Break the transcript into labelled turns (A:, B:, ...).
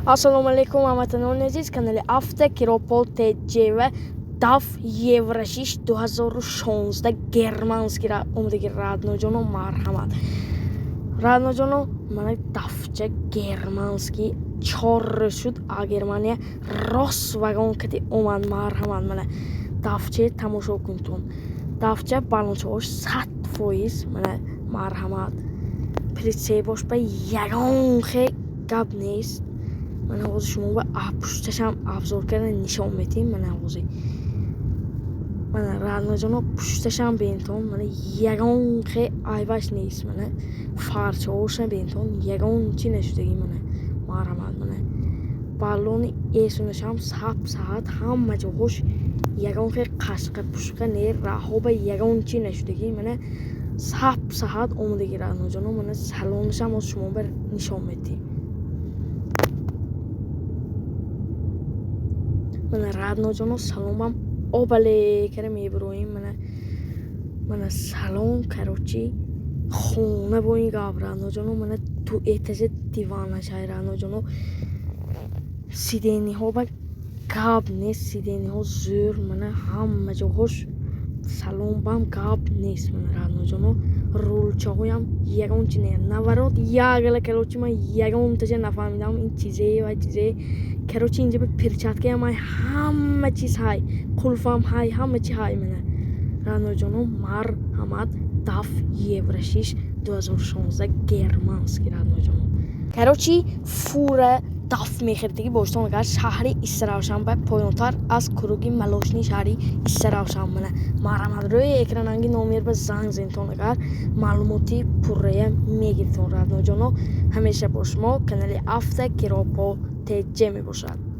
A: Assalomu alaykum hamvatanon aziz, kanali Avtokiropol TJ va DAF Yevrashish 2016 germanskiy umidagi radnojono marhamat. Radnojono mana DAFcha germanskiy chorrashud a Germaniya rost vagon kati oman marhamat mana DAFcha tomosha kunton. DAFcha balonchosh 100% mana marhamat. Pritsebosh ba yagon khe gap nest. من حوض شما با پشتشم ابزار کردن نشان میدیم. من حوضی من رادنا جانو پشتشم بینتون من یگان خی آیواش نیست. من فارچوش بینتون یگان چی نشدگی من مرحمت من بالونی ایسونشم ساب ساعت هم مجوش یگان خی قشق پشق نیر راهو با یگان چی نشدگی من ساب ساعت اومدگی رادنا جانو من سالونشم از شما بر نشان میدیم. من radnojono salomam obale kare mebroim من salon karochi khona boin gab radnojono man tu etaje divana shay radnojono sideni ho ba gab ne sideni ho zur man hamma johosh salon bam gab nes man radnojono rul chahoyam yagon chine navarot yagala karochi man yagon taje nafamidam in chize کروچی اینجا به پرچات که ما همه چیز های کلفام های همه چی های منه رانوجانو مار همات داف یورشیش 2016 گرمانسکی رانوجانو کروچی فوره داف میخردگی باشتون اگر شهری استراوشان به پایانتر از کروگی ملوشنی شهری استراوشان منه مارم روی اکرانانگی نومیر به زنگ زنتون اگر معلوماتی پره میگیرتون رانوجانو همیشه با شما کانال Avtokiropol TJ می باشد.